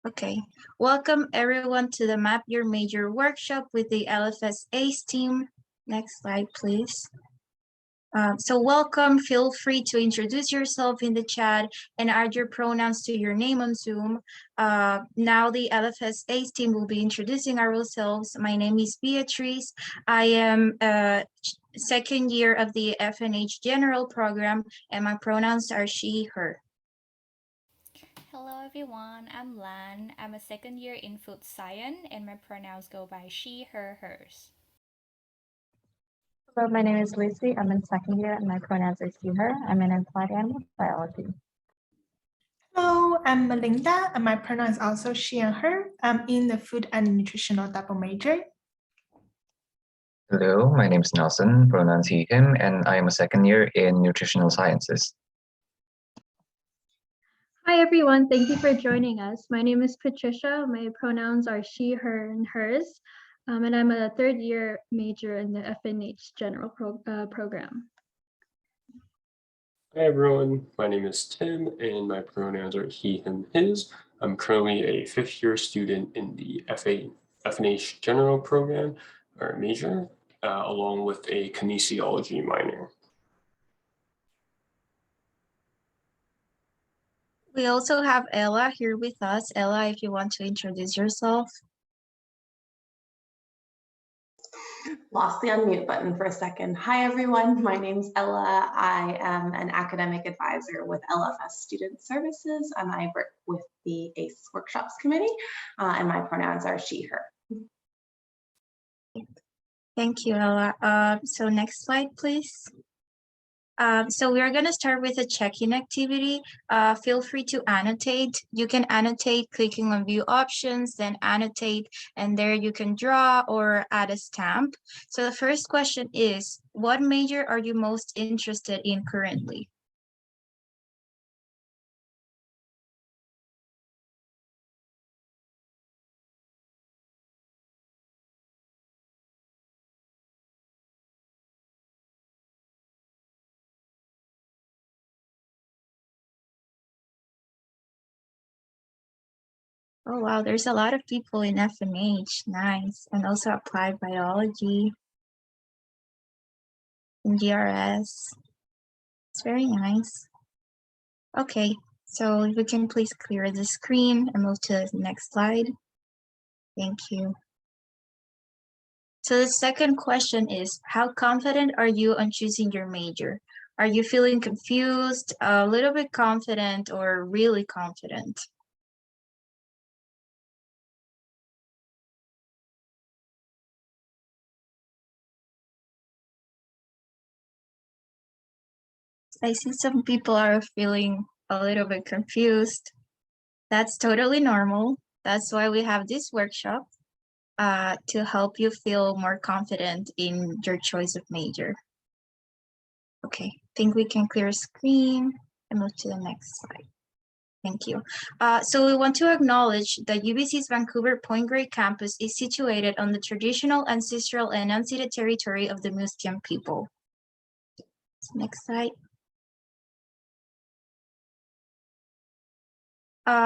Okay, welcome everyone to the Map Your Major workshop with the LFS ACE team. Next slide, please. So welcome, feel free to introduce yourself in the chat and add your pronouns to your name on Zoom. Now the LFS ACE team will be introducing ourselves. My name is Beatrice. I am second year of the FNH General Program and my pronouns are she, her. Hello everyone, I'm Lan. I'm a second year in food science and my pronouns go by she, her, hers. Hello, my name is Lucy. I'm in second year and my pronouns are she, her. I'm in applied animal biology. Hello, I'm Melinda and my pronouns also she and her. I'm in the food and nutritional double major. Hello, my name is Nelson, pronouns he, him, and I am a second year in nutritional sciences. Hi everyone, thank you for joining us. My name is Patricia. My pronouns are she, her, and hers. And I'm a third year major in the FNH General Program. Hi everyone, my name is Tim and my pronouns are he, him, his. I'm currently a fifth year student in the FNH General Program or major, along with a kinesiology minor. We also have Ella here with us. Ella, if you want to introduce yourself. Lost the unmute button for a second. Hi everyone, my name's Ella. I am an academic advisor with LFS Student Services and I work with the ACE Workshops Committee and my pronouns are she, her. Thank you, Ella. So next slide, please. So we are going to start with a check-in activity. Feel free to annotate. You can annotate clicking on view options, then annotate, and there you can draw or add a stamp. So the first question is, what major are you most interested in currently? Oh, wow, there's a lot of people in FNH. Nice. And also applied biology and GRS. It's very nice. Okay, so if we can please clear the screen and move to the next slide. Thank you. So the second question is, how confident are you on choosing your major? Are you feeling confused, a little bit confident, or really confident? I see some people are feeling a little bit confused. That's totally normal. That's why we have this workshop to help you feel more confident in your choice of major. Okay, I think we can clear screen and move to the next slide. Thank you. So we want to acknowledge that UBC's Vancouver Point Grey campus is situated on the traditional, ancestral, and unceded territory of the Musqueam people. Next slide.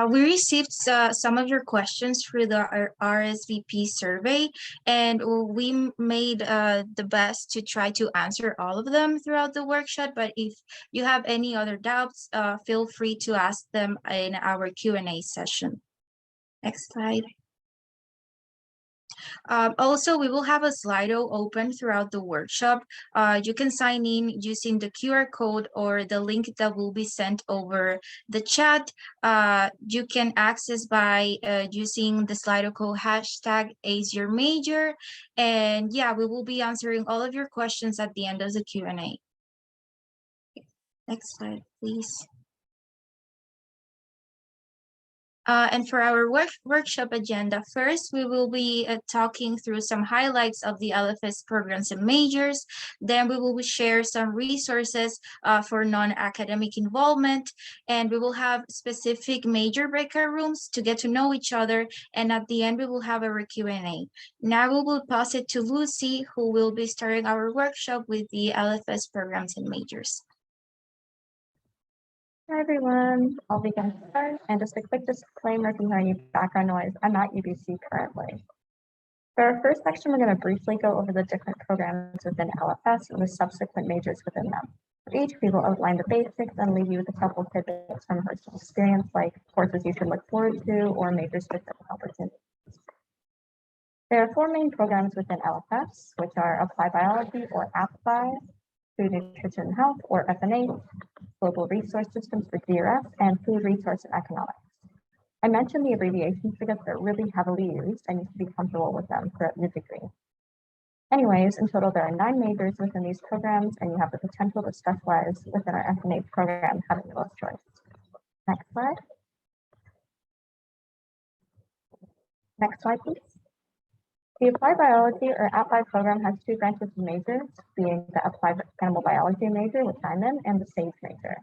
We received some of your questions through the RSVP survey, and we made the best to try to answer all of them throughout the workshop. But if you have any other doubts, feel free to ask them in our Q&A session. Next slide. Also, we will have a Slido open throughout the workshop. You can sign in using the QR code or the link that will be sent over the chat. You can access by using the Slido code hashtag #AceYourMajor. And yeah, we will be answering all of your questions at the end of the Q&A. Next slide, please. And for our workshop agenda, first, we will be talking through some highlights of the LFS programs and majors. Then we will share some resources for non-academic involvement. And we will have specific major breakout rooms to get to know each other. And at the end, we will have our Q&A. Now we will pass it to Lucy, who will be starting our workshop with the LFS programs and majors. Hi everyone, I'll begin to start, and just a quick disclaimer if you hear any background noise, I'm at UBC currently. For our first section, we're going to briefly go over the different programs within LFS and the subsequent majors within them. For each, we will outline the basics and leave you with a couple tidbits from personal experience, like courses you should look forward to or major-specific opportunities. There are 4 main programs within LFS, which are Applied Biology or AppBio, Food Nutrition and Health or FNH, Global Resource Systems for GRS, and Food Resource and Economics. I mentioned the abbreviations because they're really heavily used and you should be comfortable with them throughout your degree. Anyways, in total, there are 9 majors within these programs, and you have the potential to specialize within our FNH program having the most choice. Next slide. Next slide, please. The Applied Biology or AppBio program has 2 branches of majors, being the Applied Animal Biology major, which I'm in, and the SAGE major.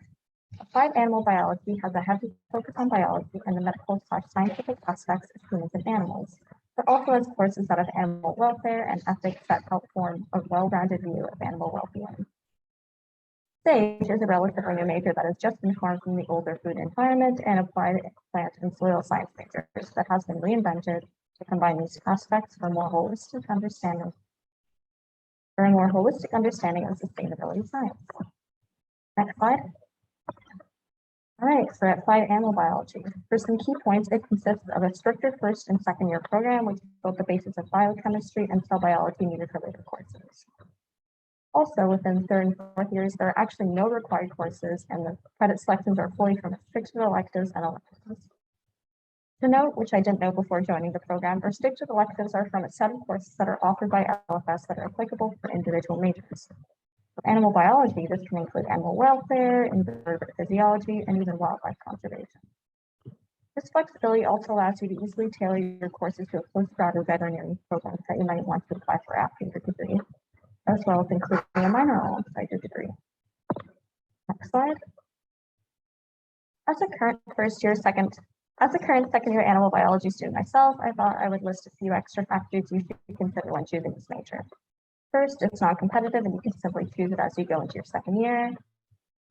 Applied Animal Biology has a heavy focus on biology and the medical/scientific aspects of humans and animals, but also has courses that have animal welfare and ethics that help form a well-rounded view of animal well-being. SAGE is a relatively new major that has just been formed from the older food environment and applied plant and soil science majors that has been reinvented to combine these aspects for a more holistic understanding of sustainability science. Next slide. All right, for Applied Animal Biology, for some key points, it consists of a stricter first and second year program, which built the basis of biochemistry and cell biology needed for later courses. Also, within 3rd and 4th years, there are actually no required courses, and the credit selections are fully from restricted electives and electives. To note, which I didn't know before joining the program, restricted electives are from a set of courses that are offered by LFS that are applicable for individual majors. For animal biology, this can include animal welfare, invertebrate physiology, and even wildlife conservation. This flexibility also allows you to easily tailor your courses to a postgrad or veterinary program that you might want to apply for after your degree, as well as including a minor alongside your degree. Next slide. As a current second year animal biology student myself, I thought I would list a few extra factors you should consider when choosing this major. First, it's non-competitive and you can simply choose it as you go into your second year.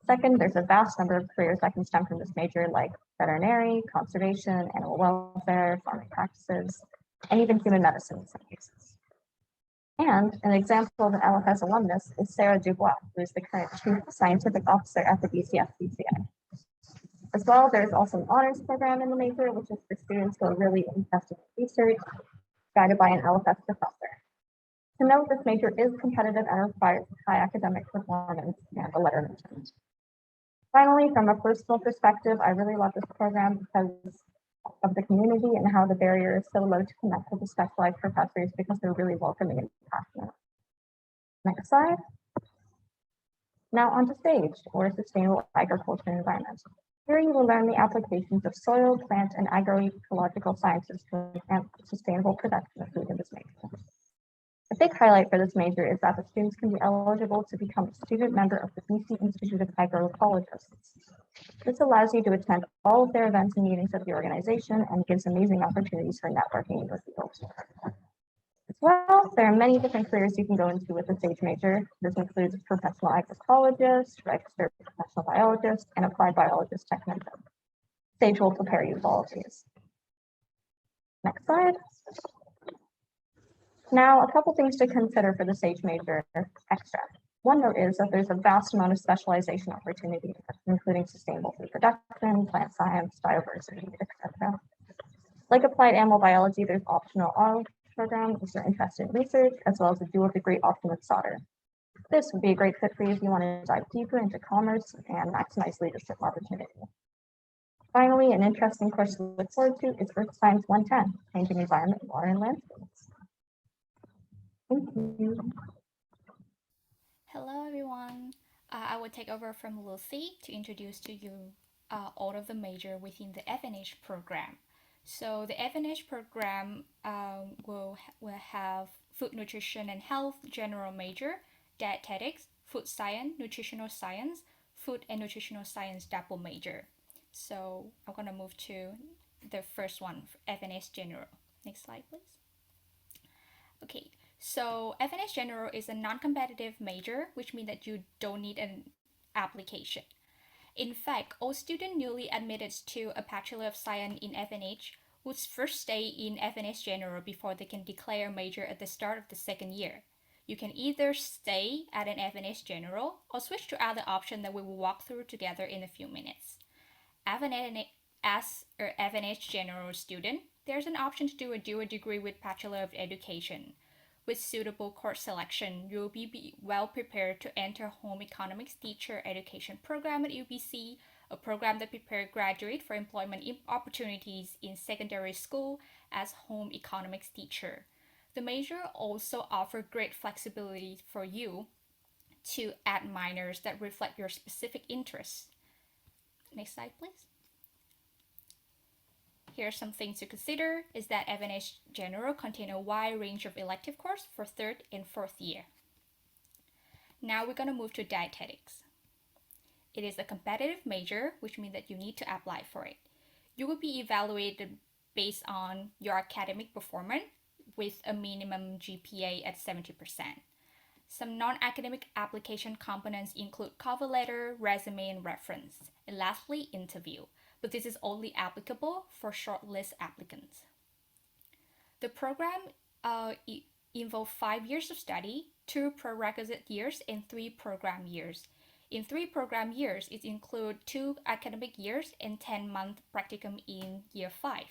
Second, there's a vast number of careers that can stem from this major, like veterinary, conservation, animal welfare, farming practices, and even human medicine in some cases. And an example of an LFS alumnus is Sarah Dubois, who is the current Chief Scientific Officer at the BCS-BCI. As well, there's also an honors program in the major, which is for students who are really interested in research, guided by an LFS professor. To note, this major is competitive and requires high academic performance and a letter of intent. Finally, from a personal perspective, I really love this program because of the community and how the barrier is so low to connect with the specialized professors because they're really welcoming and passionate. Next slide. Now on to SAGE, or Sustainable Agriculture and Environment. Here you will learn the applications of soil, plant, and agroecological sciences to enhance sustainable production of food in this major. A big highlight for this major is that the students can be eligible to become a student member of the BC Institute of Agroecologists. This allows you to attend all of their events and meetings of the organization and gives amazing opportunities for networking in the field. As well, there are many different careers you can go into with the SAGE major. This includes professional agroecologist, registered professional biologist, and applied biologist technician. SAGE will prepare you for all of these. Next slide. Now, a couple things to consider for the SAGE major extra. One note is that there's a vast amount of specialization opportunities, including sustainable food production, plant science, biodiversity, etc. Like applied animal biology, there's optional honors program if you're interested in research, as well as a dual degree option with solder. This would be a great fit for you if you want to dive deeper into commerce and maximize leadership opportunity. Finally, an interesting course to look forward to is Earth Science 110, Changing Environment, Water, and Landscapes. Thank you. Hello everyone. I will take over from Lucy to introduce to you all of the major within the FNH program. So the FNH program will have food nutrition and health general major, dietetics, food science, nutritional science, food and nutritional science double major. So I'm gonna move to the first one, FNH general. Next slide, please. Okay, so FNS General is a non-competitive major, which means that you don't need an application. In fact, all students newly admitted to a Bachelor of Science in FNH would first stay in FNH General before they can declare a major at the start of the second year. You can either stay at an FNH General or switch to other option that we will walk through together in a few minutes. As an FNH General student, there's an option to do a dual degree with Bachelor of Education. With suitable course selection, you'll be well prepared to enter Home Economics Teacher Education Program at UBC, a program that prepares graduates for employment opportunities in secondary school as home economics teacher. The major also offers great flexibility for you to add minors that reflect your specific interests. Next slide, please. Here are some things to consider is that FNH General contain a wide range of elective courses for third and fourth year. Now we're going to move to dietetics. It is a competitive major, which means that you need to apply for it. You will be evaluated based on your academic performance with a minimum GPA at 70%. Some non-academic application components include cover letter, resume, and reference. And lastly, interview. But this is only applicable for shortlist applicants. The program involves 5 years of study, 2 prerequisite years, and 3 program years. In 3 program years, it includes 2 academic years and 10-month practicum in year 5.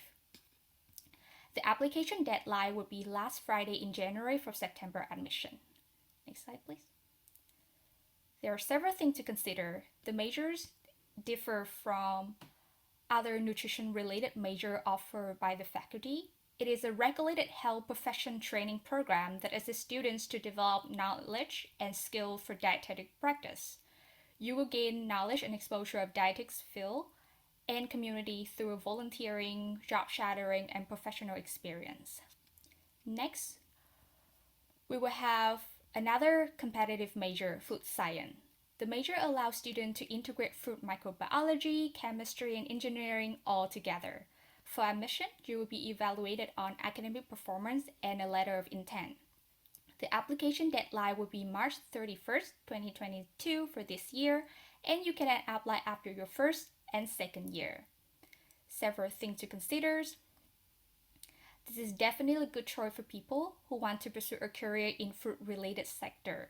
The application deadline will be last Friday in January for September admission. Next slide, please. There are several things to consider. The majors differ from other nutrition-related major offered by the faculty. It is a regulated health profession training program that assists students to develop knowledge and skill for dietetic practice. You will gain knowledge and exposure of dietetics field and community through volunteering, job shadowing, and professional experience. Next, we will have another competitive major, food science. The major allows students to integrate food microbiology, chemistry, and engineering all together. For admission, you will be evaluated on academic performance and a letter of intent. The application deadline will be March 31st, 2022 for this year, and you can apply after your first and second year. Several things to consider. This is definitely a good choice for people who want to pursue a career in food-related sector.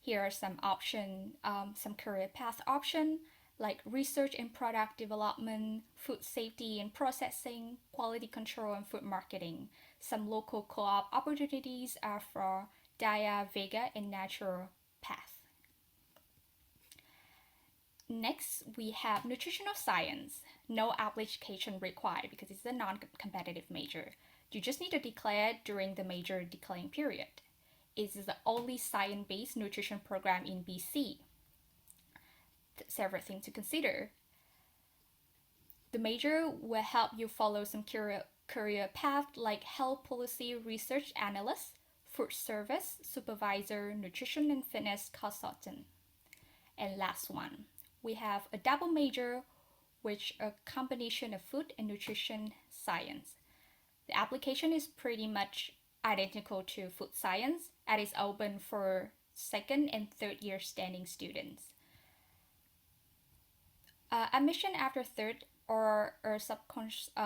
Here are some options, some career path options like research and product development, food safety and processing, quality control, and food marketing. Some local co-op opportunities are for Dia, Vega, and Natural Path. Next, we have nutritional science. No application required because it's a non-competitive major. You just need to declare during the major declaring period. It is the only science-based nutrition program in BC. Several things to consider. The major will help you follow some career path like health policy research analyst, food service supervisor, nutrition and fitness consultant. And last one, we have a double major, which a combination of food and nutrition science. The application is pretty much identical to food science and is open for second and third year standing students. Admission after third or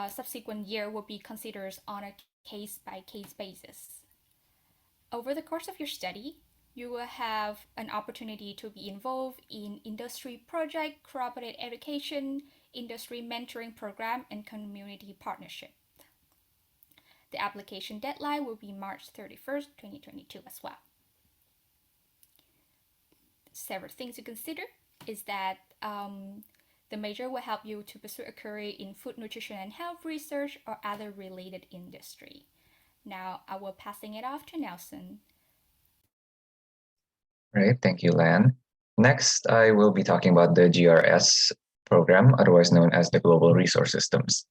subsequent year will be considered on a case-by-case basis. Over the course of your study, you will have an opportunity to be involved in industry project, cooperative education, industry mentoring program, and community partnership. The application deadline will be March 31st, 2022 as well. Several things to consider is that the major will help you to pursue a career in food, nutrition, and health research or other related industry. Now I will passing it off to Nelson. Right, thank you, Lan. Next, I will be talking about the GRS program, otherwise known as the Global Resource Systems.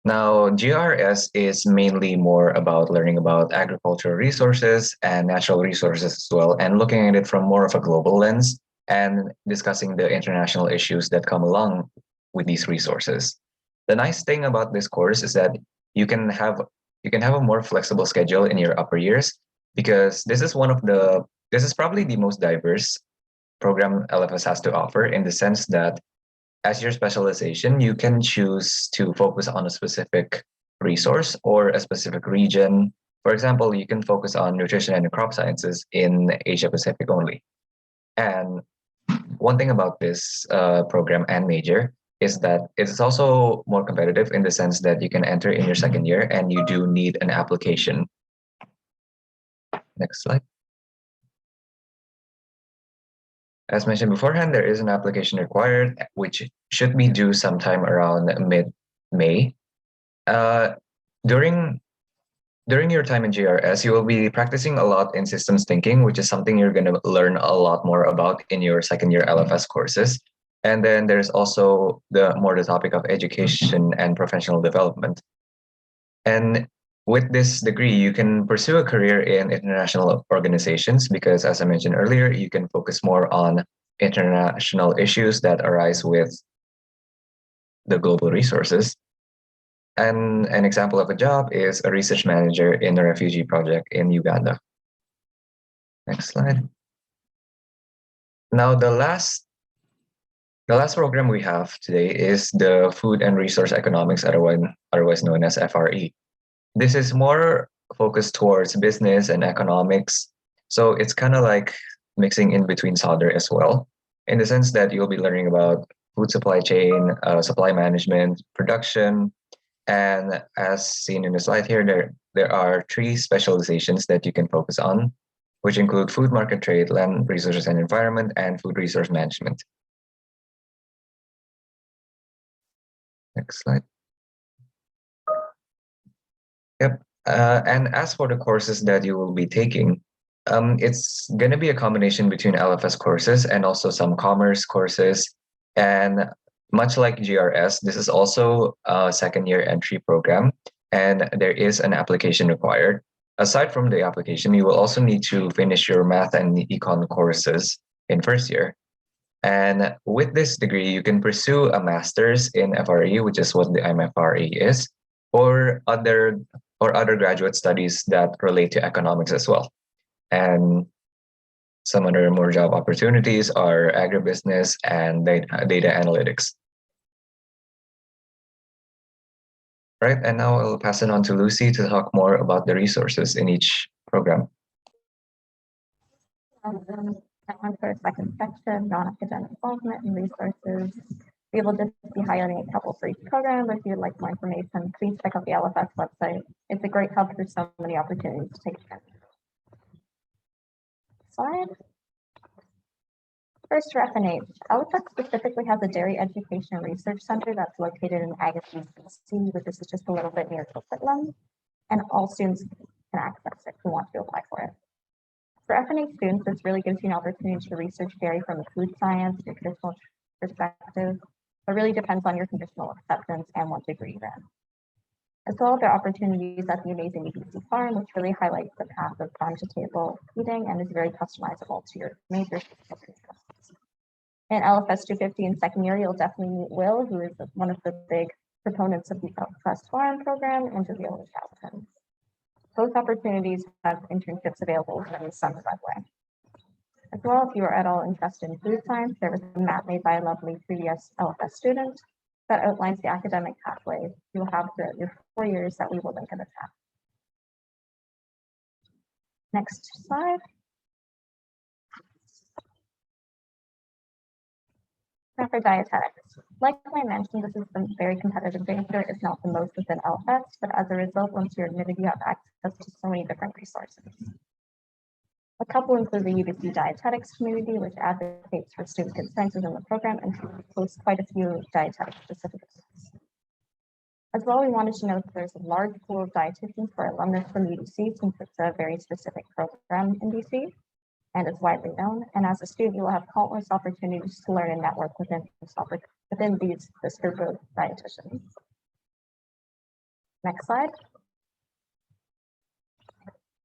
Now, GRS is mainly more about learning about agricultural resources and natural resources as well, and looking at it from more of a global lens and discussing the international issues that come along with these resources. The nice thing about this course is that you can have a more flexible schedule in your upper years because this is probably the most diverse program LFS has to offer in the sense that as your specialization, you can choose to focus on a specific resource or a specific region. For example, you can focus on nutrition and crop sciences in Asia Pacific only. And one thing about this program and major is that it's also more competitive in the sense that you can enter in your second year and you do need an application. Next slide. As mentioned beforehand, there is an application required, which should be due sometime around mid-May. During your time in GRS, you will be practicing a lot in systems thinking, which is something you're going to learn a lot more about in your second year LFS courses. And then there's also the topic of education and professional development. And with this degree, you can pursue a career in international organizations because, as I mentioned earlier, you can focus more on international issues that arise with the global resources. And an example of a job is a research manager in a refugee project in Uganda. Next slide. Now, the last program we have today is the Food and Resource Economics, otherwise known as FRE. This is more focused towards business and economics. So it's kind of like mixing in between solder as well, in the sense that you'll be learning about food supply chain, supply management, production. And as seen in the slide here, there are 3 specializations that you can focus on, which include food market trade, land resources and environment, and food resource management. Next slide. Yep. And as for the courses that you will be taking, it's going to be a combination between LFS courses and also some commerce courses. And much like GRS, this is also a second year entry program, and there is an application required. Aside from the application, you will also need to finish your math and econ courses in first year. And with this degree, you can pursue a master's in FRE, which is what the MFRE is, or other graduate studies that relate to economics as well. And some other more job opportunities are agribusiness and data analytics. Right, and now I'll pass it on to Lucy to talk more about the resources in each program. On to our second section, non-academic involvement and resources. We will just be highlighting a couple for each program, but if you'd like more information, please check out the LFS website. It's a great hub for so many opportunities to take advantage of. Slide. First, for FNH, LFS specifically has a Dairy Education Research Center that's located in Agassiz, BC, which is just a little bit near Coquitlam, and all students can access it who want to apply for it. For FNH students, this really gives you an opportunity to research dairy from a food science, nutritional perspective. It really depends on your conditional acceptance and what degree you're in. As well, there are opportunities at the amazing EBC Farm, which really highlights the path of farm-to-table feeding and is very customizable to your major. In LFS 250 in second year, you'll definitely meet Will, who is one of the big proponents of the Trust Farm program, and Javila Charlton. Both opportunities have internships available in the summer, by the way. As well, if you are at all interested in food science, there was a map made by a lovely previous LFS student that outlines the academic pathway you will have throughout your 4 years that we will link in the chat. Next slide. Now for dietetics. Like I mentioned, this is a very competitive major. It's not the most within LFS, but as a result, once you're admitted, you have access to so many different resources. A couple include the UBC Dietetics community, which advocates for student consent within the program and posts quite a few dietetic-specific events. As well, we wanted to note that there's a large pool of dietitians for alumnus from UBC, since it's a very specific program in BC and it's widely known. And as a student, you will have countless opportunities to learn and network within this group of dietitians. Next slide.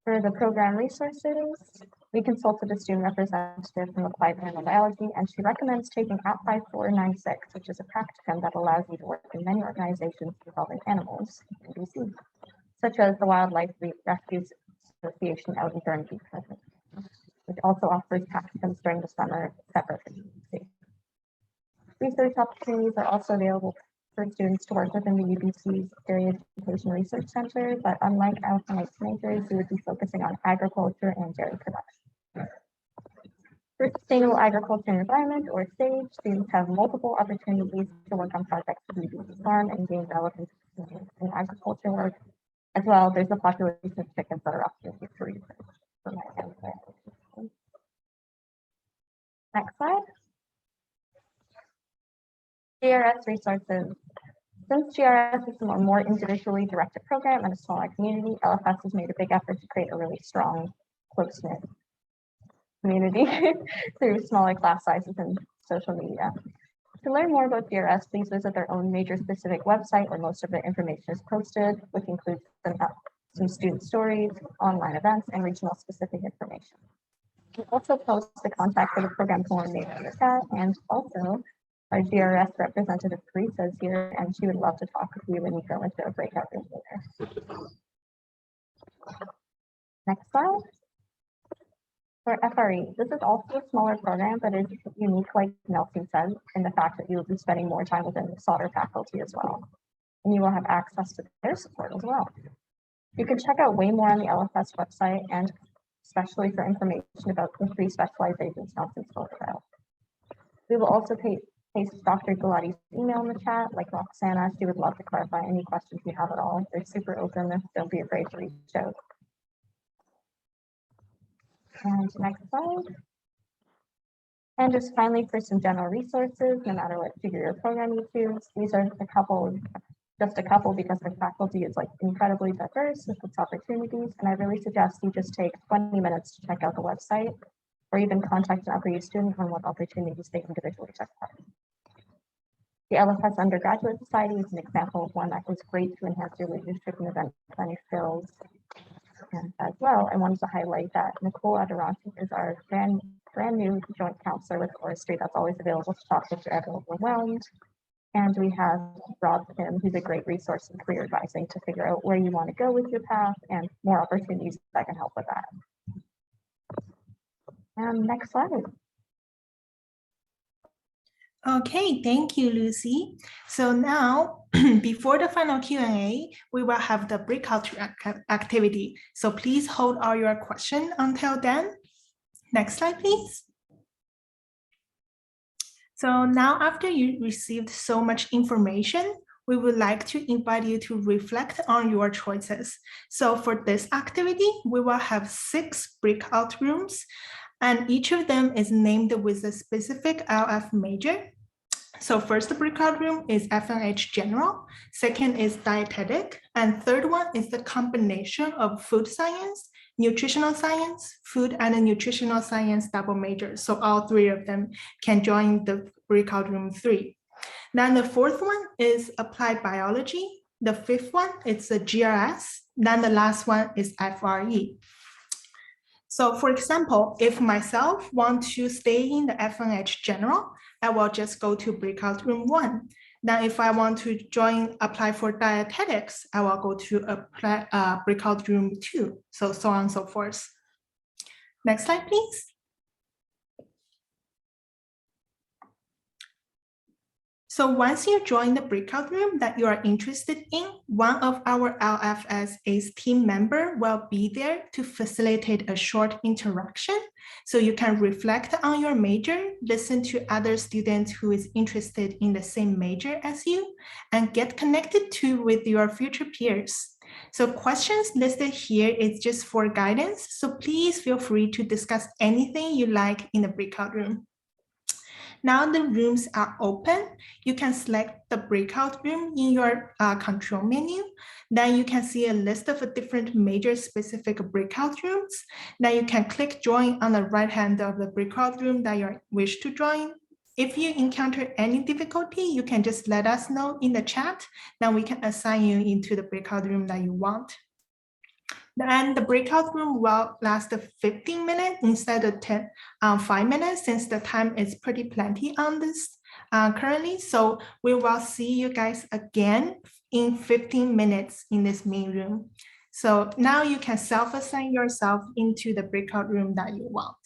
For the program resources, we consulted a student representative from Applied Animal Biology, and she recommends taking App 5496, which is a practicum that allows you to work in many organizations involving animals in BC, such as the Wildlife Rescue Association out in Burnaby, which also offers practicums during the summer separate from BC. Research opportunities are also available for students to work within the UBC's Area Education Research Center, but unlike alpha majors, we would be focusing on agriculture and dairy production. For Sustainable Agriculture and Environment, or SAGE, students have multiple opportunities to work on projects to UBC farm and gain relevant in agriculture work. As well, there's a population of chickens that are opportunities for research. Next slide. GRS resources. Since GRS is a more individually directed program and a smaller community, LFS has made a big effort to create a really strong, close-knit community through smaller class sizes and social media. To learn more about GRS, please visit their own major-specific website where most of their information is posted, which includes some student stories, online events, and regional specific information. We also post the contact for the program coordinator in the chat, and also our GRS representative Teresa is here, and she would love to talk with you when you go into a breakout room later. Next slide. For FRE, this is also a smaller program, but is unique, like Nelson said, in the fact that you will be spending more time within the solder faculty as well. And you will have access to their support as well. You can check out way more on the LFS website, and especially for information about the three specializations Nelson spoke about. We will also paste Dr. Gulati's email in the chat, like Roxana. She would love to clarify any questions you have at all. They're super open. Don't be afraid to reach out. And next slide. And just finally, for some general resources, no matter what degree or program you choose, these are just a couple because the faculty is like incredibly diverse with its opportunities. And I really suggest you just take 20 minutes to check out the website or even contact an FRE student on what opportunities they individually check out. The LFS Undergraduate Society is an example of one that is great to enhance your leadership and event planning skills. And as well, I wanted to highlight that Nicole Adoranti is our brand new joint counselor with forestry that's always available to talk if you're ever overwhelmed. And we have Rob Kim, who's a great resource in career advising to figure out where you want to go with your path and more opportunities that can help with that. And next slide. Okay, thank you, Lucy. So now, before the final Q&A, we will have the Preculture activity. So please hold all your questions until then. Next slide, please. So now, after you received so much information, we would like to invite you to reflect on your choices. So for this activity, we will have 6 breakout rooms, and each of them is named with a specific LF major. So first breakout room is FNH General, second is Dietetic, and third one is the combination of food science, nutritional science, food and nutritional science double major. So all 3 of them can join the breakout room 3. Then the fourth one is applied biology. The fifth one is the GRS. Then the last one is FRE. So for example, if myself want to stay in the FNH General, I will just go to breakout room 1. Now, if I want to apply for dietetics, I will go to breakout room 2. So on and so forth. Next slide, please. So once you join the breakout room that you are interested in, one of our LFSA's team member will be there to facilitate a short interaction. So you can reflect on your major, listen to other students who is interested in the same major as you, and get connected with your future peers. So questions listed here is just for guidance. So please feel free to discuss anything you like in the breakout room. Now the rooms are open. You can select the breakout room in your control menu. Then you can see a list of different major specific breakout rooms. Then you can click join on the right hand of the breakout room that you wish to join. If you encounter any difficulty, you can just let us know in the chat. Then we can assign you into the breakout room that you want. And the breakout room will last 15 minutes instead of 5 minutes, since the time is pretty plenty on this currently. So we will see you guys again in 15 minutes in this main room. So now you can self-assign yourself into the breakout room that you want.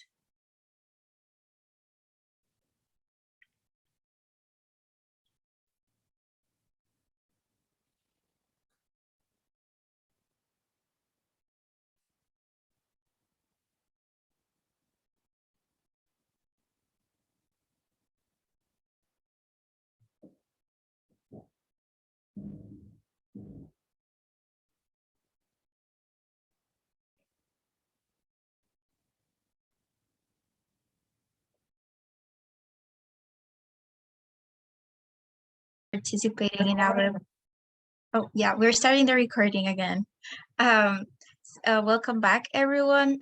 participating in our, oh yeah, we're starting the recording again. Welcome back, everyone.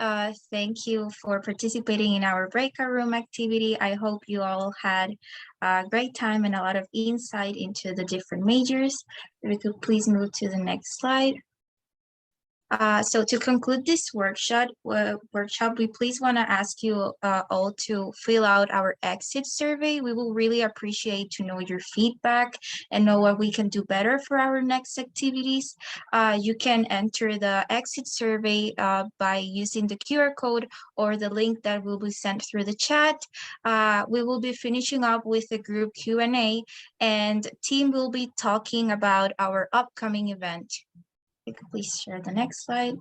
Thank you for participating in our breakout room activity. I hope you all had a great time and a lot of insight into the different majors. If we could please move to the next slide. So to conclude this workshop, we please want to ask you all to fill out our exit survey. We will really appreciate to know your feedback and know what we can do better for our next activities. You can enter the exit survey by using the QR code or the link that will be sent through the chat. We will be finishing up with the group Q&A, and team will be talking about our upcoming event. You could please share the next slide.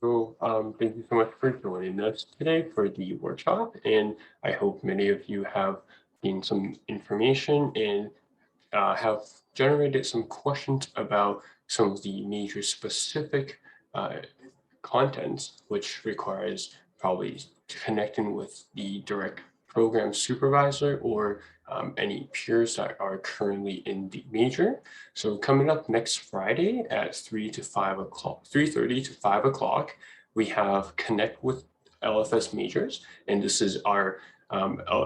So thank you so much for joining us today for the workshop, and I hope many of you have gained some information and have generated some questions about some of the major specific contents, which requires probably connecting with the direct program supervisor or any peers that are currently in the major. So coming up next Friday at 3:30 to 5 o'clock, we have Connect with LFS Majors, and this is our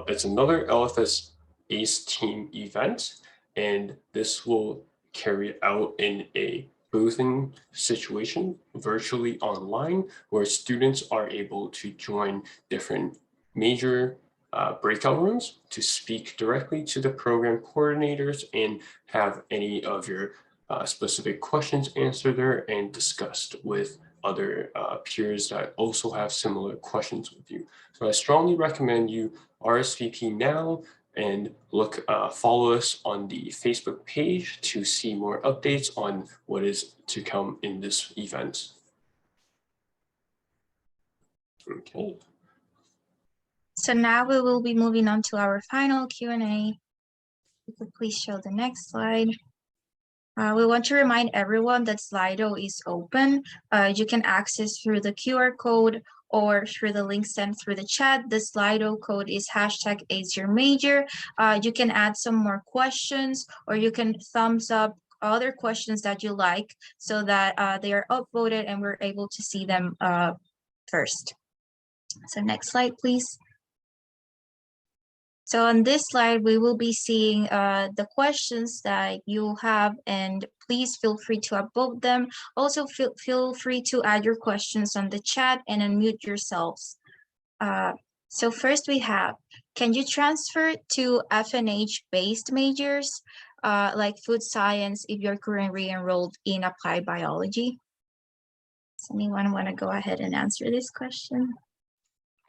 it's another LFS ACE team event, and this will carry out in a boothing situation virtually online, where students are able to join different major breakout rooms to speak directly to the program coordinators and have any of your specific questions answered there and discussed with other peers that also have similar questions with you. So I strongly recommend you RSVP now and follow us on the Facebook page to see more updates on what is to come in this event. Okay. So now we will be moving on to our final Q&A. You could please show the next slide. We want to remind everyone that Slido is open. You can access through the QR code or through the link sent through the chat. The Slido code is #AceYourMajor. You can add some more questions, or you can thumbs up other questions that you like so that they are upvoted and we're able to see them first. So next slide, please. So on this slide, we will be seeing the questions that you have, and please feel free to upvote them. Also, feel free to add your questions on the chat and unmute yourselves. So first we have, can you transfer to FNH-based majors like food science if you're currently enrolled in applied biology? Does anyone want to go ahead and answer this question?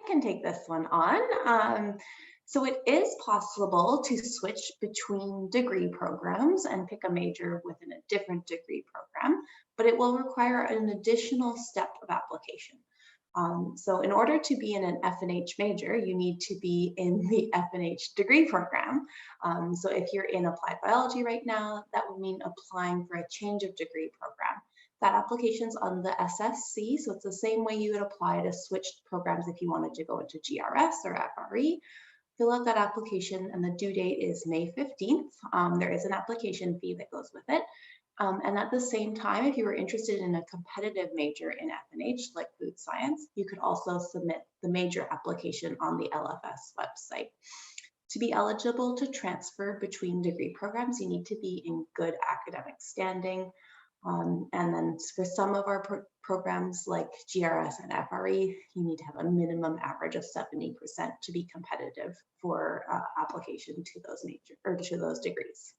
I can take this one on. So it is possible to switch between degree programs and pick a major within a different degree program, but it will require an additional step of application. So in order to be in an FNH major, you need to be in the FNH degree program. So if you're in applied biology right now, that would mean applying for a change of degree program. That application's on the SSC, so it's the same way you would apply to switch programs if you wanted to go into GRS or FRE. Fill out that application, and the due date is May 15th. There is an application fee that goes with it. And at the same time, if you were interested in a competitive major in FNH, like food science, you could also submit the major application on the LFS website. To be eligible to transfer between degree programs, you need to be in good academic standing. And then for some of our programs like GRS and FRE, you need to have a minimum average of 70% to be competitive for application to those major or to those degrees.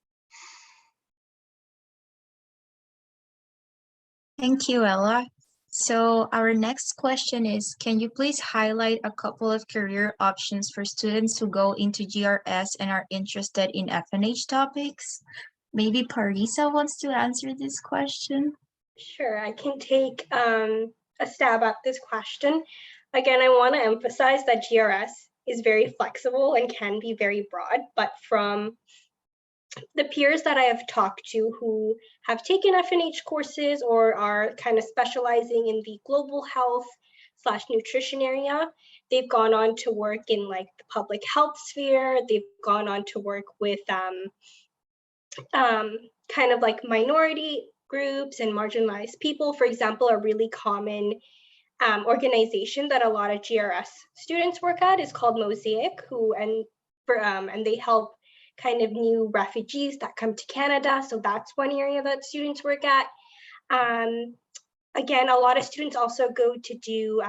Thank you, Ella. So our next question is, can you please highlight a couple of career options for students who go into GRS and are interested in FNH topics? Maybe Parisa wants to answer this question. Sure, I can take a stab at this question. Again, I want to emphasize that GRS is very flexible and can be very broad, but from the peers that I have talked to who have taken FNH courses or are kind of specializing in the global health / nutrition area, they've gone on to work in like the public health sphere. They've gone on to work with kind of like minority groups and marginalized people, for example. A really common organization that a lot of GRS students work at is called Mosaic, and they help kind of new refugees that come to Canada. So that's one area that students work at. Again, a lot of students also go to do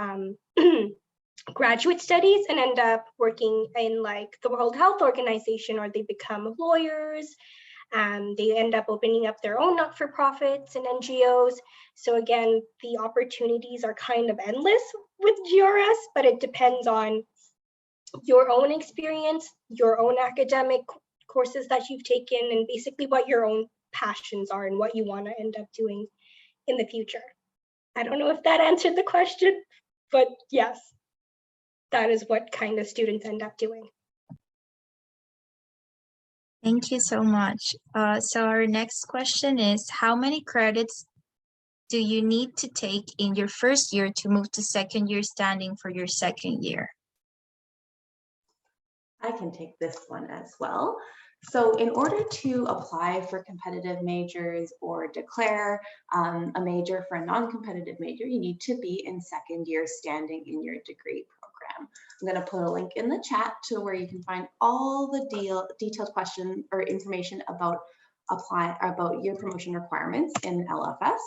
graduate studies and end up working in like the World Health Organization, or they become lawyers. They end up opening up their own not-for-profits and NGOs. So again, the opportunities are kind of endless with GRS, but it depends on your own experience, your own academic courses that you've taken, and basically what your own passions are and what you want to end up doing in the future. I don't know if that answered the question, but yes, that is what kind of students end up doing. Thank you so much. So our next question is, how many credits do you need to take in your first year to move to second year standing for your second year? I can take this one as well. So in order to apply for competitive majors or declare a major for a non-competitive major, you need to be in second year standing in your degree program. I'm going to put a link in the chat to where you can find all the detailed question or information about year promotion requirements in LFS.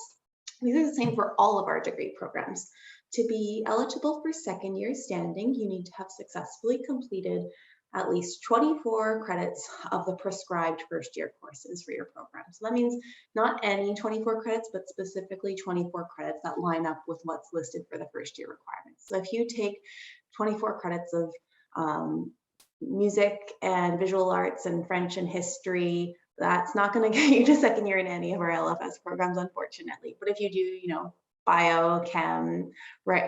These are the same for all of our degree programs. To be eligible for second year standing, you need to have successfully completed at least 24 credits of the prescribed first year courses for your program. So that means not any 24 credits, but specifically 24 credits that line up with what's listed for the first year requirements. So if you take 24 credits of music and visual arts and French and history, that's not going to get you to second year in any of our LFS programs, unfortunately. But if you do, bio, chem,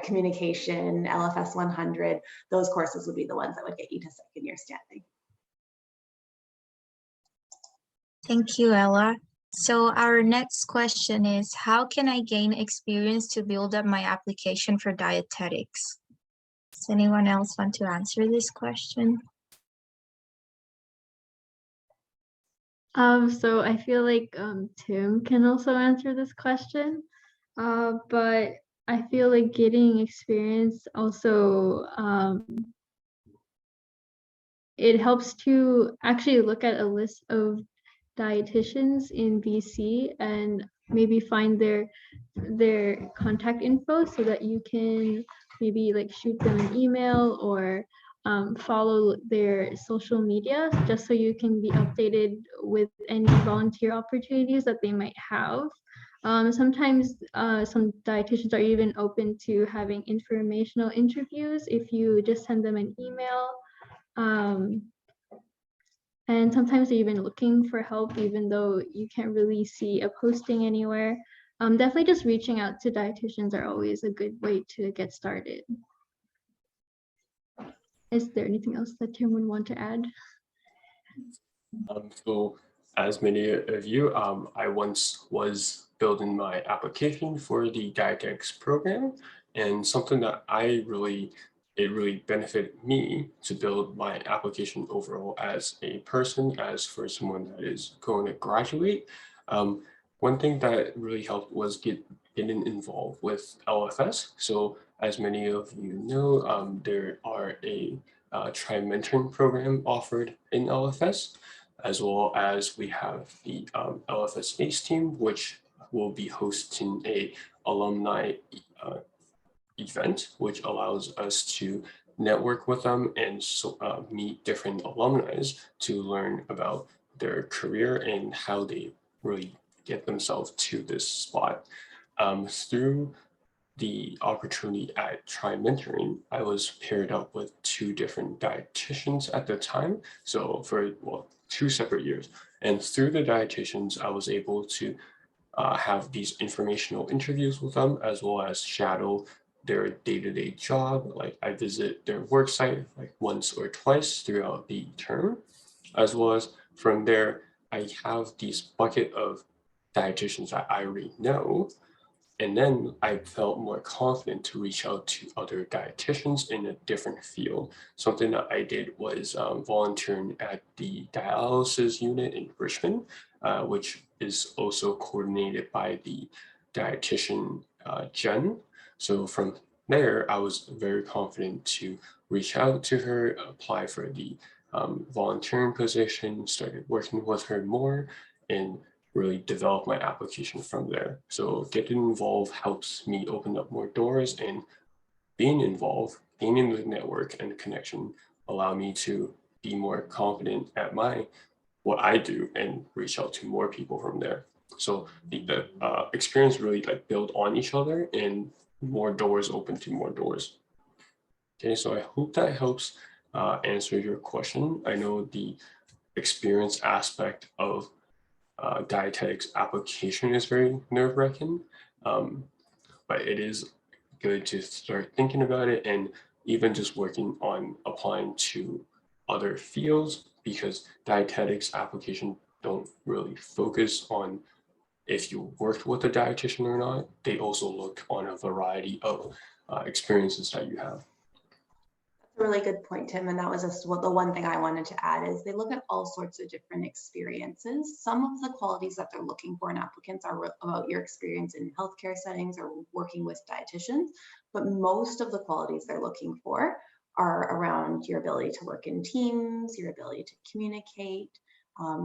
communication, LFS 100, those courses would be the ones that would get you to second year standing. Thank you, Ella. So our next question is, how can I gain experience to build up my application for dietetics? Does anyone else want to answer this question? So I feel like Tim can also answer this question. But I feel like getting experience also, it helps to actually look at a list of dietitians in BC and maybe find their contact info so that you can maybe like shoot them an email or follow their social media, just so you can be updated with any volunteer opportunities that they might have. Sometimes some dietitians are even open to having informational interviews if you just send them an email. And sometimes they're even looking for help, even though you can't really see a posting anywhere. Definitely just reaching out to dietitians are always a good way to get started. Is there anything else that Tim would want to add? So as many of you, I once was building my application for the Dietetics program, and something that it really benefited me to build my application overall as a person, as for someone that is going to graduate. One thing that really helped was getting involved with LFS. So as many of you know, there are a tri-mentoring program offered in LFS, as well as we have the LFS ACE team, which will be hosting a alumni event, which allows us to network with them and meet different alumni to learn about their career and how they really get themselves to this spot. Through the opportunity at Try Mentoring, I was paired up with 2 different dietitians at the time. So for 2 separate years. And through the dietitians, I was able to have these informational interviews with them, as well as shadow their day-to-day job. Like I visit their work site like once or twice throughout the term, as well as from there, I have these bucket of dietitians that I already know. And then I felt more confident to reach out to other dietitians in a different field. Something that I did was volunteering at the dialysis unit in Richmond, which is also coordinated by the dietitian Jen. So from there, I was very confident to reach out to her, apply for the volunteering position, started working with her more, and really develop my application from there. So getting involved helps me open up more doors, and being involved, gaining the network and connection allow me to be more confident at what I do and reach out to more people from there. So the experience really like build on each other, and more doors open to more doors. Okay, so I hope that helps answer your question. I know the experience aspect of dietetics application is very nerve-wracking, but it is good to start thinking about it, and even just working on applying to other fields, because dietetics application don't really focus on if you worked with a dietitian or not. They also look on a variety of experiences that you have. A really good point, Tim, and that was just the one thing I wanted to add is they look at all sorts of different experiences. Some of the qualities that they're looking for in applicants are about your experience in healthcare settings or working with dietitians, but most of the qualities they're looking for are around your ability to work in teams, your ability to communicate,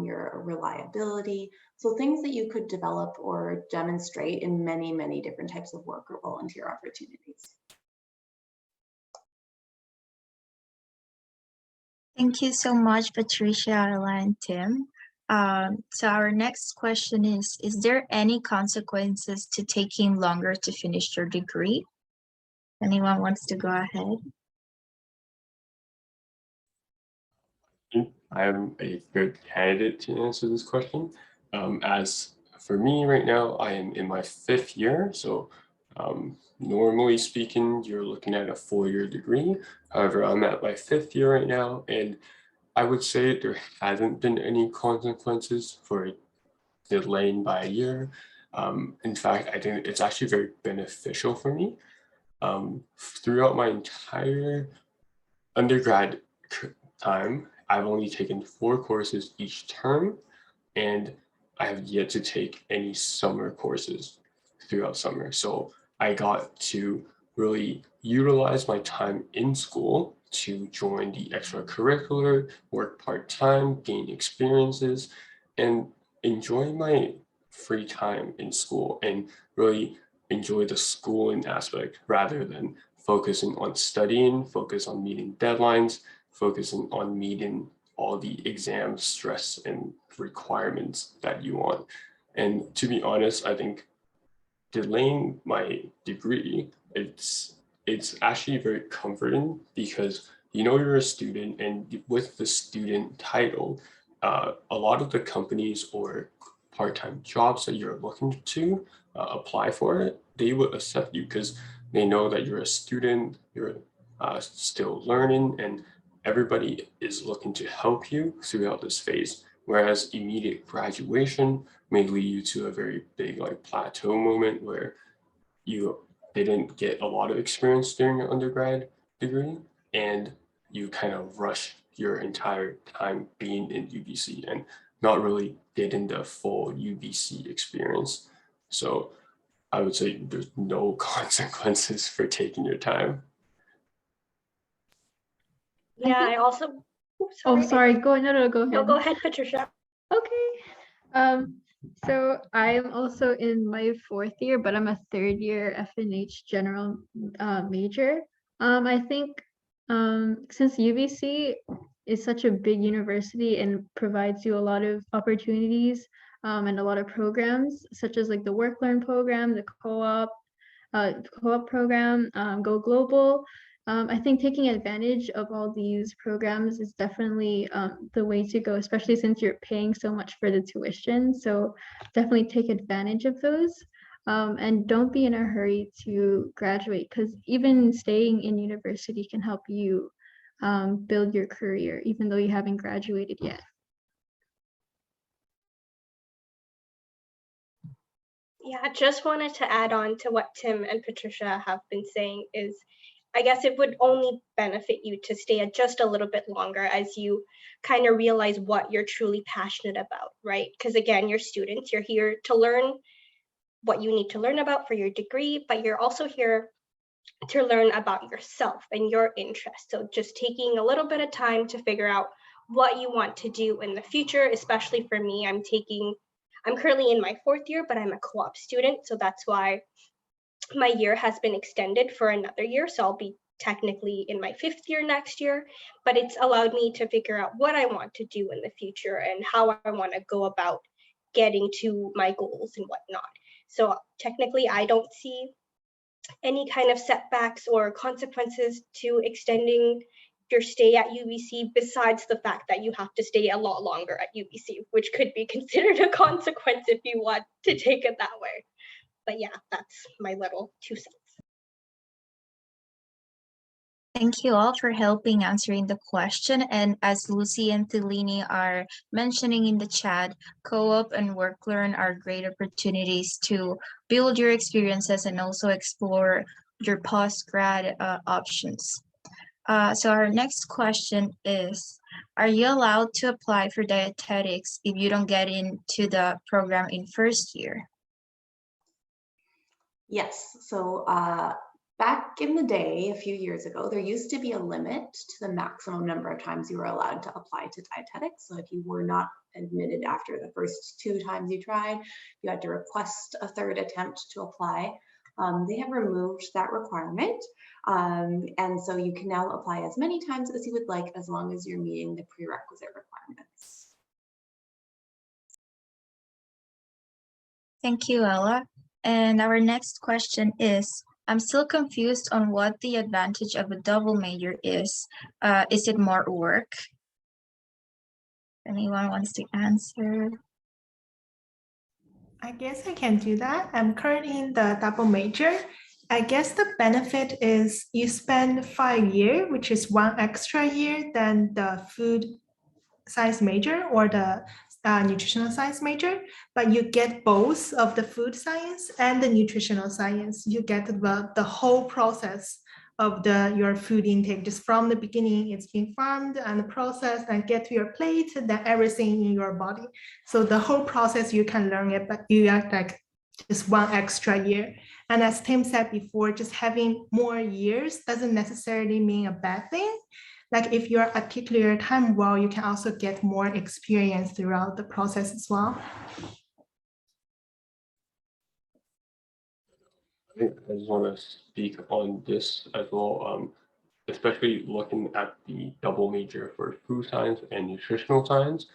your reliability. So things that you could develop or demonstrate in many, many different types of work or volunteer opportunities. Thank you so much, Patricia, Ella, and Tim. So our next question is there any consequences to taking longer to finish your degree? Anyone wants to go ahead? I am a good candidate to answer this question. As for me right now, I am in my 5th year. So normally speaking, you're looking at a 4-year degree. However, I'm at my 5th year right now, and I would say there hasn't been any consequences for delaying by a year. In fact, I think it's actually very beneficial for me. Throughout my entire undergrad time, I've only taken 4 courses each term, and I have yet to take any summer courses throughout summer. So I got to really utilize my time in school to join the extracurricular, work part-time, gain experiences, and enjoy my free time in school, and really enjoy the schooling aspect rather than focusing on studying, focus on meeting deadlines, focusing on meeting all the exam stress and requirements that you want. And to be honest, I think delaying my degree, it's actually very comforting, because you know you're a student, and with the student title, a lot of the companies or part-time jobs that you're looking to apply for it, they would accept you because they know that you're a student, you're still learning, and everybody is looking to help you throughout this phase. Whereas immediate graduation may lead you to a very big like plateau moment where you didn't get a lot of experience during your undergrad degree, and you kind of rush your entire time being in UBC and not really getting the full UBC experience. So I would say there's no consequences for taking your time. Yeah, I also. Oops, Oh, sorry. I- Go no, go ahead. No, go ahead, Patricia. Okay. So I'm also in my 4th year, but I'm a 3rd year FNH general major. I think since UBC is such a big university and provides you a lot of opportunities and a lot of programs, such as like the Work Learn program, the co-op program, Go Global. I think taking advantage of all these programs is definitely the way to go, especially since you're paying so much for the tuition. So definitely take advantage of those. And don't be in a hurry to graduate, because even staying in university can help you build your career, even though you haven't graduated yet. Yeah, just wanted to add on to what Tim and Patricia have been saying is, I guess it would only benefit you to stay just a little bit longer as you kind of realize what you're truly passionate about, right? Because again, you're students, you're here to learn what you need to learn about for your degree, but you're also here to learn about yourself and your interests. So just taking a little bit of time to figure out what you want to do in the future, especially for me, I'm currently in my 4th year, but I'm a co-op student. So that's why my year has been extended for another year. So I'll be technically in my 5th year next year, but it's allowed me to figure out what I want to do in the future and how I want to go about getting to my goals and whatnot. So technically I don't see any kind of setbacks or consequences to extending your stay at UBC besides the fact that you have to stay a lot longer at UBC, which could be considered a consequence if you want to take it that way. But yeah, that's my little 2 cents. Thank you all for helping answering the question. And as Lucy and Thelini are mentioning in the chat, co-op and work learn are great opportunities to build your experiences and also explore your post-grad options. So our next question is, are you allowed to apply for dietetics if you don't get into the program in first year? Yes, so back in the day, a few years ago, there used to be a limit to the maximum number of times you were allowed to apply to dietetics. So if you were not admitted after the first 2 times you tried, you had to request a 3rd attempt to apply. They have removed that requirement. And so you can now apply as many times as you would like, as long as you're meeting the prerequisite requirements. Thank you, Ella. And our next question is, I'm still confused on what the advantage of a double major is. Is it more work? Anyone wants to answer? I guess I can do that. I'm currently in the double major. I guess the benefit is you spend 5 years, which is 1 extra year than the food science major or the nutritional science major, but you get both of the food science and the nutritional science. You get the whole process of your food intake, just from the beginning, it's being farmed and processed and get to your plate, then everything in your body. So the whole process you can learn it, but you have like just 1 extra year. And as Tim said before, just having more years doesn't necessarily mean a bad thing. Like if you're articulate your time well, you can also get more experience throughout the process as well. I just want to speak on this as well, especially looking at the double major for food science and nutritional science.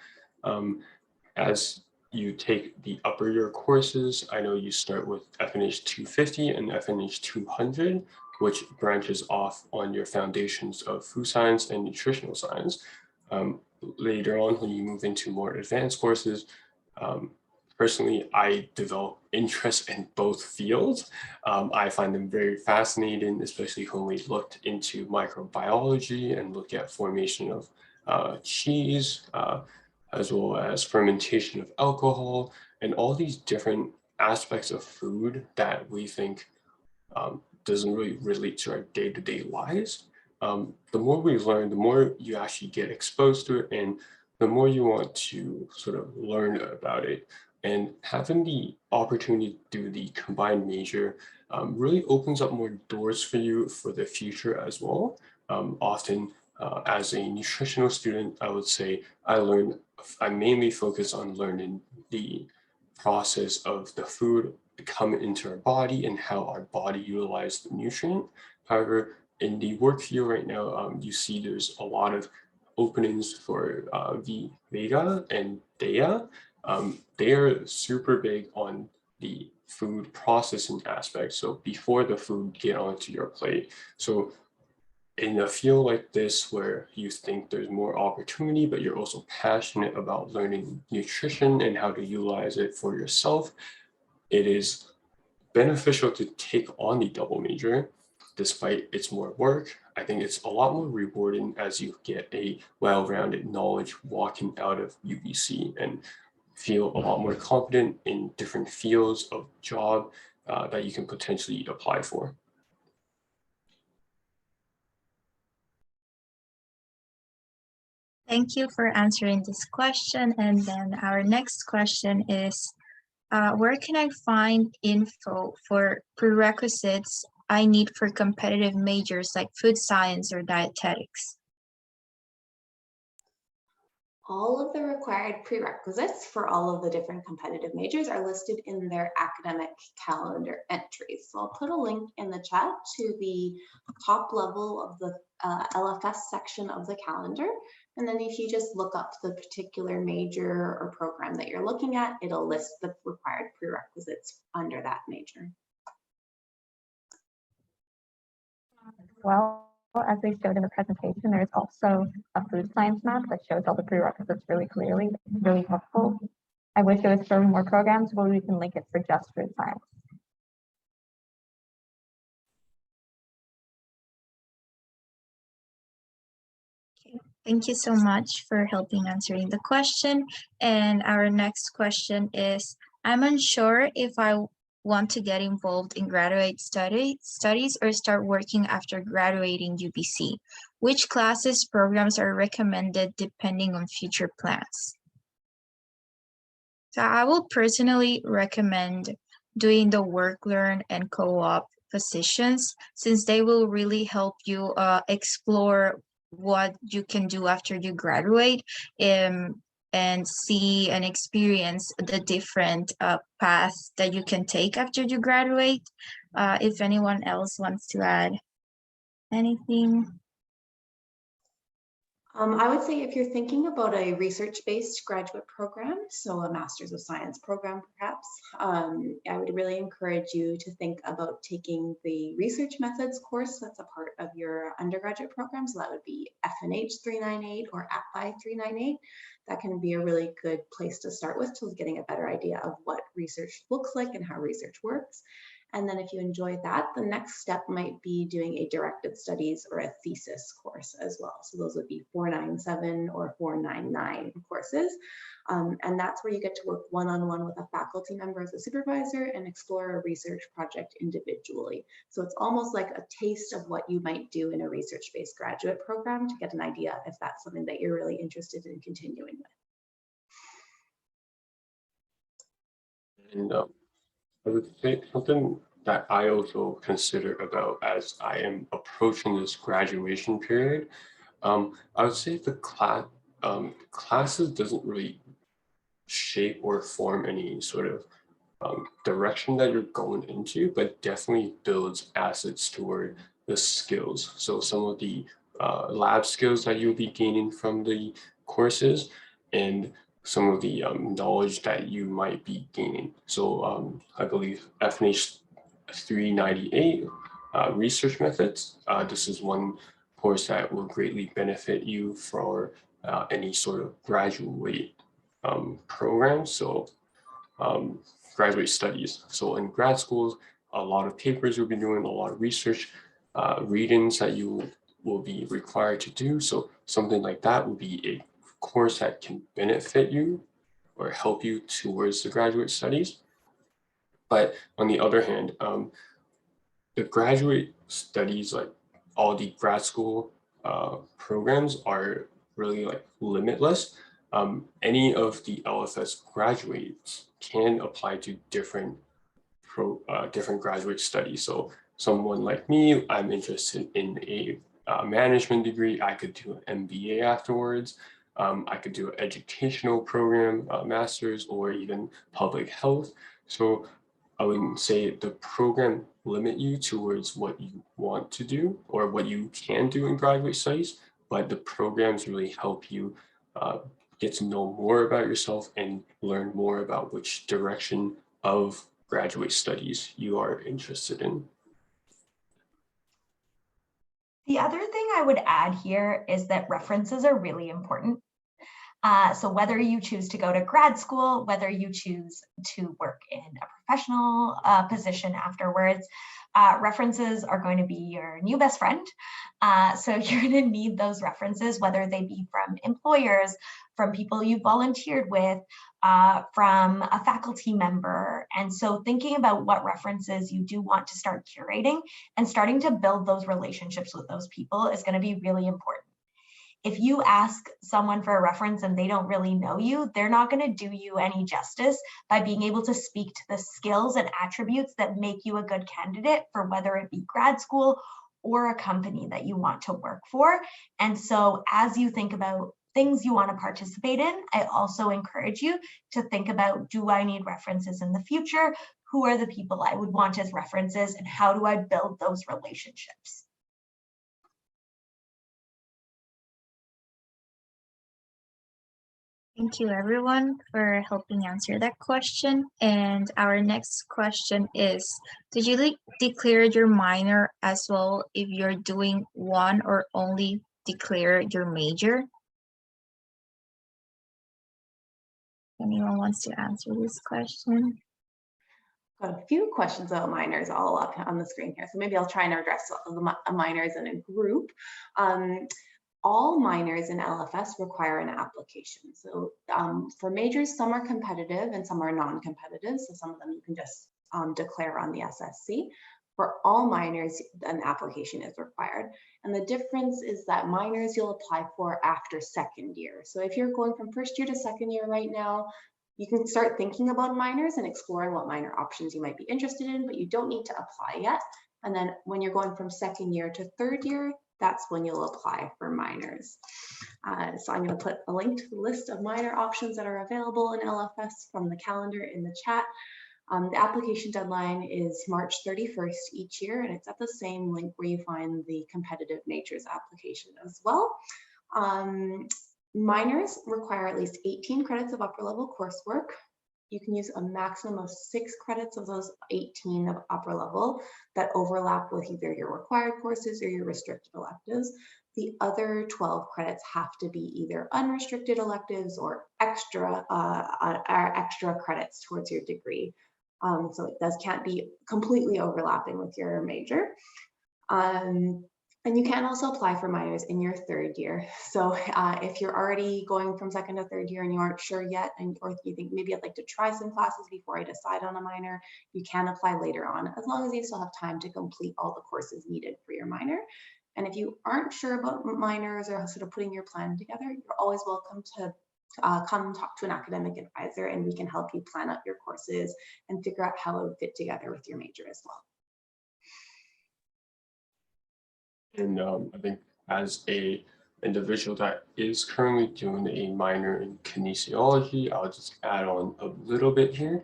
As you take the upper year courses, I know you start with FNH 250 and FNH 200, which branches off on your foundations of food science and nutritional science. Later on, when you move into more advanced courses, personally, I develop interest in both fields. I find them very fascinating, especially when we looked into microbiology and look at formation of cheese, as well as fermentation of alcohol, and all these different aspects of food that we think doesn't really relate to our day-to-day lives. The more we learn, the more you actually get exposed to it, and the more you want to sort of learn about it. And having the opportunity to do the combined major really opens up more doors for you for the future as well. Often, as a nutritional student, I would say I mainly focus on learning the process of the food come into our body and how our body utilizes the nutrient. However, in the work field right now, you see there's a lot of openings for Vega and Dea. They are super big on the food processing aspect. So before the food get onto your plate. So in a field like this where you think there's more opportunity, but you're also passionate about learning nutrition and how to utilize it for yourself, it is beneficial to take on the double major. Despite it's more work, I think it's a lot more rewarding as you get a well-rounded knowledge walking out of UBC. And feel a lot more confident in different fields of job that you can potentially apply for. Thank you for answering this question. And then our next question is, where can I find info for prerequisites I need for competitive majors like food science or dietetics? All of the required prerequisites for all of the different competitive majors are listed in their academic calendar entries. So I'll put a link in the chat to the top level of the LFS section of the calendar. And then if you just look up the particular major or program that you're looking at, it'll list the required prerequisites under that major. Well, as we showed in the presentation, there's also a food science map that shows all the prerequisites really clearly. It's really helpful. I wish it was for more programs where we can link it for just food science. Okay. Thank you so much for helping answering the question. And our next question is, I'm unsure if I want to get involved in graduate studies or start working after graduating UBC. Which classes, programs are recommended depending on future plans? So I will personally recommend doing the work, learn, and co-op positions, since they will really help you explore what you can do after you graduate, and see and experience the different paths that you can take after you graduate. If anyone else wants to add anything. I would say if you're thinking about a research-based graduate program, so a Master's of Science program perhaps, I would really encourage you to think about taking the research methods course that's a part of your undergraduate program. So that would be FNH 398 or API 398. That can be a really good place to start with, to getting a better idea of what research looks like and how research works. And then if you enjoy that, the next step might be doing a directed studies or a thesis course as well. So those would be 497 or 499 courses. And that's where you get to work one-on-one with a faculty member as a supervisor and explore a research project individually. So it's almost like a taste of what you might do in a research-based graduate program to get an idea if that's something that you're really interested in continuing with. And I would say something that I also consider about as I am approaching this graduation period. I would say the classes doesn't really shape or form any sort of direction that you're going into, but definitely builds assets toward the skills. So some of the lab skills that you'll be gaining from the courses, and some of the knowledge that you might be gaining. So I believe FNH 398 research methods. This is one course that will greatly benefit you for any sort of graduate program. So graduate studies. So in grad schools, a lot of papers you'll be doing, a lot of research readings that you will be required to do. So something like that would be a course that can benefit you or help you towards the graduate studies. But on the other hand, the graduate studies, like all the grad school programs, are really like limitless. Any of the LFS graduates can apply to different graduate studies. So someone like me, I'm interested in a management degree. I could do an MBA afterwards. I could do an educational program, master's, or even public health. So I would say the program limit you towards what you want to do or what you can do in graduate studies, but the programs really help you get to know more about yourself and learn more about which direction of graduate studies you are interested in. The other thing I would add here is that references are really important. So whether you choose to go to grad school, whether you choose to work in a professional position afterwards, references are going to be your new best friend. So you're going to need those references, whether they be from employers, from people you volunteered with, from a faculty member. And so thinking about what references you do want to start curating and starting to build those relationships with those people is going to be really important. If you ask someone for a reference and they don't really know you, they're not going to do you any justice by being able to speak to the skills and attributes that make you a good candidate for whether it be grad school or a company that you want to work for. And so as you think about things you want to participate in, I also encourage you to think about, do I need references in the future? Who are the people I would want as references, and how do I build those relationships? Thank you everyone for helping answer that question. And our next question is, did you declare your minor as well if you're doing one or only declare your major? Anyone wants to answer this question? Got a few questions about minors all up on the screen here, so maybe I'll try and address the minors in a group. All minors in LFS require an application. So for majors, some are competitive and some are non-competitive. So some of them you can just declare on the SSC. For all minors, an application is required. And the difference is that minors you'll apply for after second year. So if you're going from first year to second year right now, you can start thinking about minors and exploring what minor options you might be interested in, but you don't need to apply yet. And then when you're going from second year to third year, that's when you'll apply for minors. So I'm going to put a link to the list of minor options that are available in LFS from the calendar in the chat. The application deadline is March 31st each year, and it's at the same link where you find the competitive majors application as well. Minors require at least 18 credits of upper level coursework. You can use a maximum of 6 credits of those 18 of upper level that overlap with either your required courses or your restricted electives. The other 12 credits have to be either unrestricted electives or extra credits towards your degree. So it can't be completely overlapping with your major. And you can also apply for minors in your third year. So if you're already going from second to third year and you aren't sure yet, or you think maybe I'd like to try some classes before I decide on a minor, you can apply later on, as long as you still have time to complete all the courses needed for your minor. And if you aren't sure about minors or sort of putting your plan together, you're always welcome to come talk to an academic advisor, and we can help you plan out your courses and figure out how it would fit together with your major as well. And I think as a individual that is currently doing a minor in kinesiology, I'll just add on a little bit here.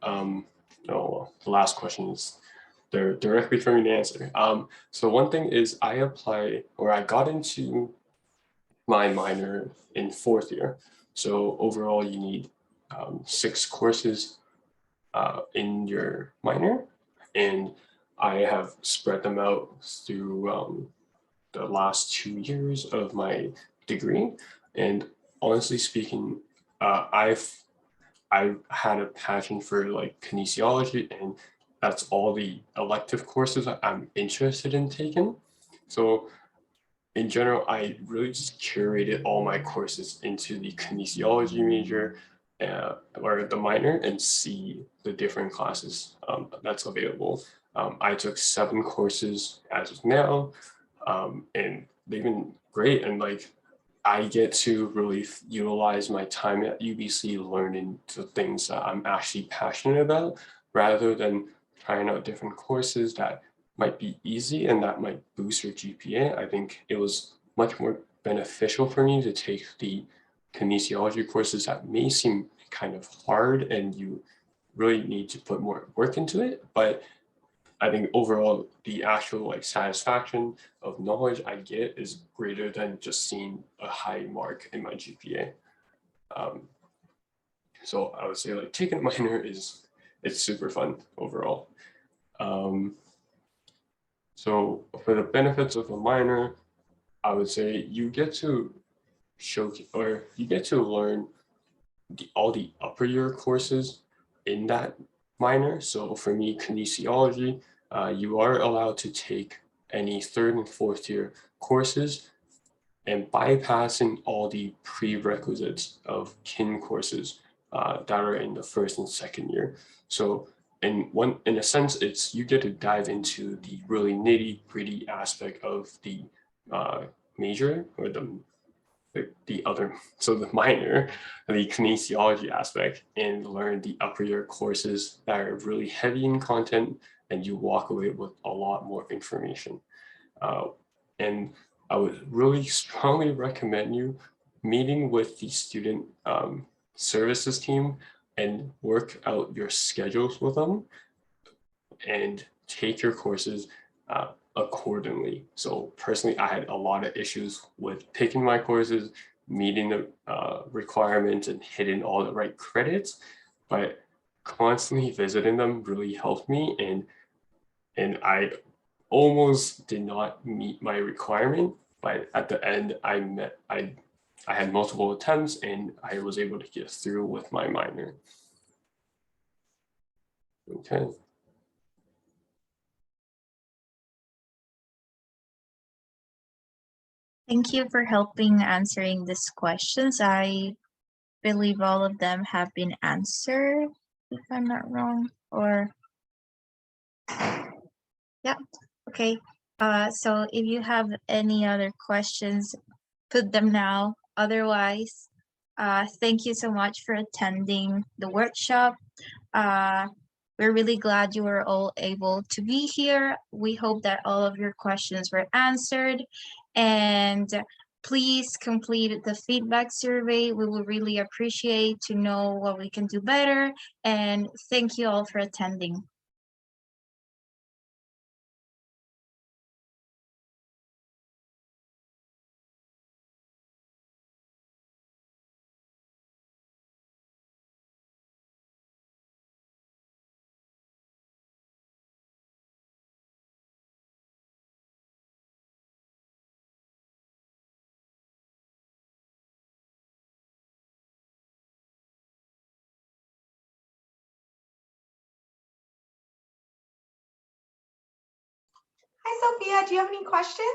The last question is they're directly for me to answer. So one thing is I got into my minor in fourth year. So overall you need 6 courses in your minor, and I have spread them out through the last 2 years of my degree. And honestly speaking, I've had a passion for like kinesiology, and that's all the elective courses that I'm interested in taking. So in general, I really just curated all my courses into the kinesiology major or the minor, and see the different classes that's available. I took 7 courses as of now, and they've been great. And like, I get to really utilize my time at UBC learning the things that I'm actually passionate about, rather than trying out different courses that might be easy and that might boost your GPA. I think it was much more beneficial for me to take the kinesiology courses that may seem kind of hard and you really need to put more work into it. But I think overall, the actual like satisfaction of knowledge I get is greater than just seeing a high mark in my GPA. So I would say like taking a minor it's super fun overall. So for the benefits of a minor, I would say you get to learn all the upper year courses in that minor. So for me, kinesiology, you are allowed to take any 3rd and 4th year courses, and bypassing all the prerequisites of kin courses that are in the first and second year. So in a sense, it's you get to dive into the really nitty-gritty aspect of the major or the other, so the minor, the kinesiology aspect, and learn the upper year courses that are really heavy in content, and you walk away with a lot more information. And I would really strongly recommend you meeting with the student services team and work out your schedules with them and take your courses accordingly. So personally, I had a lot of issues with picking my courses, meeting the requirements and hitting all the right credits, but constantly visiting them really helped me, and I almost did not meet my requirement, but at the end I had multiple attempts and I was able to get through with my minor. Okay. Thank you for helping answering these questions. I believe all of them have been answered, if I'm not wrong, or yeah, okay. So if you have any other questions, put them now. Otherwise, thank you so much for attending the workshop. We're really glad you were all able to be here. We hope that all of your questions were answered, and please complete the feedback survey. We will really appreciate to know what we can do better, and thank you all for attending. Hi, Sophia. Do you have any questions?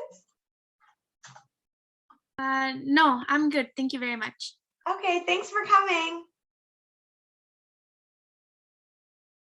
No, I'm good. Thank you very much. Okay, thanks for coming.